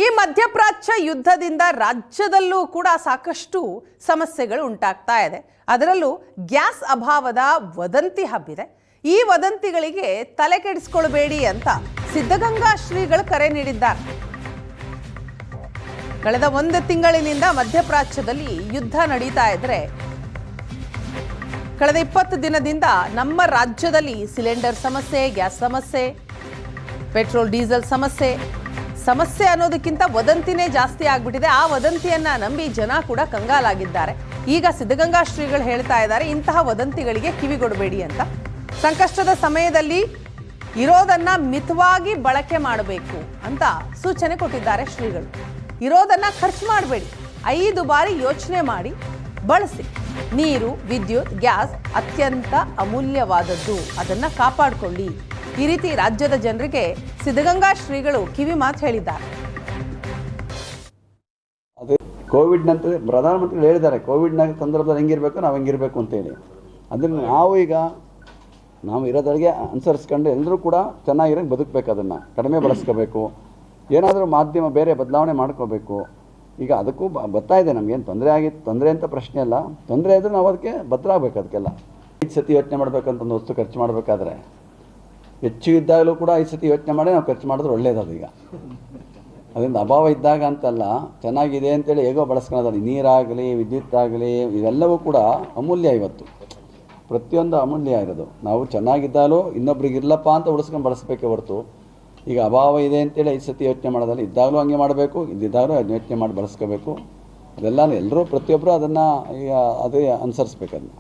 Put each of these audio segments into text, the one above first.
ಈ ಮಧ್ಯಪ್ರಾಚ್ಯ ಯುದ್ಧದಿಂದ ರಾಜ್ಯದಲ್ಲೂ ಕೂಡ ಸಾಕಷ್ಟು ಸಮಸ್ಯೆಗಳು ಉಂಟಾಗ್ತಾ ಇದೆ. ಅದರಲ್ಲೂ ಗ್ಯಾಸ್ ಅಭಾವದ ವದಂತಿ ಹಬ್ಬಿದೆ. ಈ ವದಂತಿಗಳಿಗೆ ತಲೆ ಕೆಡಿಸಿಕೊಳ್ಳಬೇಡಿ ಅಂತ ಸಿದ್ಧಗಂಗಾ ಶ್ರೀಗಳು ಕರೆ ನೀಡಿದ್ದಾರೆ. ಕಳೆದ 1 ತಿಂಗಳಿನಿಂದ ಮಧ್ಯಪ್ರಾಚ್ಯದಲ್ಲಿ ಯುದ್ಧ ನಡೀತಾ ಇದ್ರೆ ಕಳೆದ 20 ದಿನದಿಂದ ನಮ್ಮ ರಾಜ್ಯದಲ್ಲಿ ಸಿಲಿಂಡರ್ ಸಮಸ್ಯೆ, ಗ್ಯಾಸ್ ಸಮಸ್ಯೆ, ಪೆಟ್ರೋಲ್ ಡೀಸೆಲ್ ಸಮಸ್ಯೆ ಅನ್ನೋದಕ್ಕಿಂತ ವದಂತಿನೇ ಜಾಸ್ತಿ ಆಗ್ಬಿಟ್ಟಿದೆ. ಆ ವದಂತಿಯನ್ನ ನಂಬಿ ಜನ ಕೂಡ ಕಂಗಾಲಾಗಿದ್ದಾರೆ. ಈಗ ಸಿದ್ಧಗಂಗಾ ಶ್ರೀಗಳು ಹೇಳ್ತಾ ಇದ್ದಾರೆ, ಇಂತಹ ವದಂತಿಗಳಿಗೆ ಕಿವಿಗೊಡಬೇಡಿ ಅಂತ. ಸಂಕಷ್ಟದ ಸಮಯದಲ್ಲಿ ಇರೋದನ್ನ ಮಿತವಾಗಿ ಬಳಕೆ ಮಾಡಬೇಕು ಅಂತ ಸೂಚನೆ ಕೊಟ್ಟಿದ್ದಾರೆ ಶ್ರೀಗಳು. ಇರೋದನ್ನ ಖರ್ಚು ಮಾಡಬೇಡಿ, 5 ಬಾರಿ ಯೋಚನೆ ಮಾಡಿ ಬಳಸಿ. ನೀರು, ವಿದ್ಯುತ್, ಗ್ಯಾಸ್ ಅತ್ಯಂತ ಅಮೂಲ್ಯವಾದದ್ದು, ಅದನ್ನ ಕಾಪಾಡಿಕೊಳ್ಳಿ. ಈ ರೀತಿ ರಾಜ್ಯದ ಜನರಿಗೆ ಸಿದ್ಧಗಂಗಾ ಶ್ರೀಗಳು ಕಿವಿ ಮಾತು ಹೇಳಿದ್ದಾರೆ. ಅದೇ ಕೋವಿಡ್ ನಂತರ ಪ್ರಧಾನಮಂತ್ರಿಗಳು ಹೇಳಿದ್ದಾರೆ, ಕೋವಿಡ್ನ ಸಂದರ್ಭದಲ್ಲಿ ಹೆಂಗಿರಬೇಕು ನಾವು ಹೆಂಗಿರಬೇಕು ಅಂತೇಳಿ. ಅದನ್ನು ನಾವು ಇರೋದ್ರಿಗೆ ಅನುಸರಿಸ್ಕೊಂಡು ಎಲ್ಲರೂ ಕೂಡ ಚೆನ್ನಾಗಿರೋಂಗೆ ಬದುಕಬೇಕು. ಅದನ್ನು ಕಡಿಮೆ ಬಳಸ್ಕೋಬೇಕು. ಏನಾದರೂ ಮಾಧ್ಯಮ ಬೇರೆ ಬದಲಾವಣೆ ಮಾಡ್ಕೋಬೇಕು. ಈಗ ಅದಕ್ಕೂ ಬರ್ತಾ ಇದೆ. ನಮಗೇನು ತೊಂದರೆ ಅಂತ ಪ್ರಶ್ನೆ ಅಲ್ಲ. ತೊಂದರೆ ಇದ್ದರೆ ನಾವು ಅದಕ್ಕೆ ಬದಲಾಗಬೇಕು. ಅದಕ್ಕೆಲ್ಲ 5 ಸತಿ ಯೋಚನೆ ಮಾಡಬೇಕಂತ ಒಂದು ವಸ್ತು ಖರ್ಚು ಮಾಡಬೇಕಾದ್ರೆ ಹೆಚ್ಚು ಇದ್ದಾಗಲೂ ಕೂಡ 5 ಸತಿ ಯೋಚನೆ ಮಾಡಿ ನಾವು ಖರ್ಚು ಮಾಡಿದ್ರೆ ಒಳ್ಳೇದು. ಅದೀಗ ಅದರಿಂದ ಅಭಾವ ಇದ್ದಾಗ ಅಂತಲ್ಲ, ಚೆನ್ನಾಗಿದೆ ಅಂತೇಳಿ ಹೇಗೋ ಬಳಸ್ಕೊಳ್ಳೋದಲ್ಲಿ ನೀರಾಗಲಿ, ವಿದ್ಯುತ್ ಆಗಲಿ, ಇವೆಲ್ಲವೂ ಕೂಡ ಅಮೂಲ್ಯ. ಇವತ್ತು ಪ್ರತಿಯೊಂದು ಅಮೂಲ್ಯ ಇರೋದು. ನಾವು ಚೆನ್ನಾಗಿದ್ದಾಲೂ ಇನ್ನೊಬ್ರಿಗೆ ಇರ್ಲಪ್ಪ ಅಂತ ಉಳಿಸ್ಕೊಂಡು ಬಳಸಬೇಕೇ ಹೊರತು ಈಗ ಅಭಾವ ಇದೆ ಅಂತೇಳಿ 5 ಸತಿ ಯೋಚನೆ ಮಾಡೋದಲ್ಲಿ ಇದ್ದಾಗಲೂ ಹಂಗೆ ಮಾಡಬೇಕು, ಇದ್ದಿದ್ದಾಗಲೂ ಅದನ್ನ ಯೋಚನೆ ಮಾಡಿ ಬಳಸ್ಕೋಬೇಕು. ಅದೆಲ್ಲ ಎಲ್ಲರೂ ಪ್ರತಿಯೊಬ್ಬರು ಅದನ್ನು ಈಗ ಅದೇ ಅನುಸರಿಸ್ಬೇಕು. ಅದನ್ನ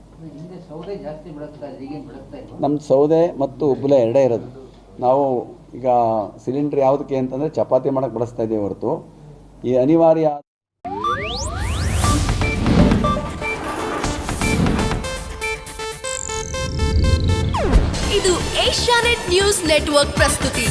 ನಮ್ಮ ಸೌದೆ ಮತ್ತು ಉಬ್ಬಲೆ ಎರಡೇ ಇರೋದು. ನಾವು ಈಗ ಸಿಲಿಂಡ್ರ್ ಯಾವುದಕ್ಕೆ ಅಂತಂದರೆ ಚಪಾತಿ ಮಾಡೋಕ್ಕೆ ಬಳಸ್ತಾ ಇದ್ದೀವಿ ಹೊರತು ಈ ಅನಿವಾರ್ಯ. ಇದು ಏಷ್ಯಾನೆಟ್ ನ್ಯೂಸ್ ನೆಟ್ವರ್ಕ್ ಪ್ರಸ್ತುತಿ.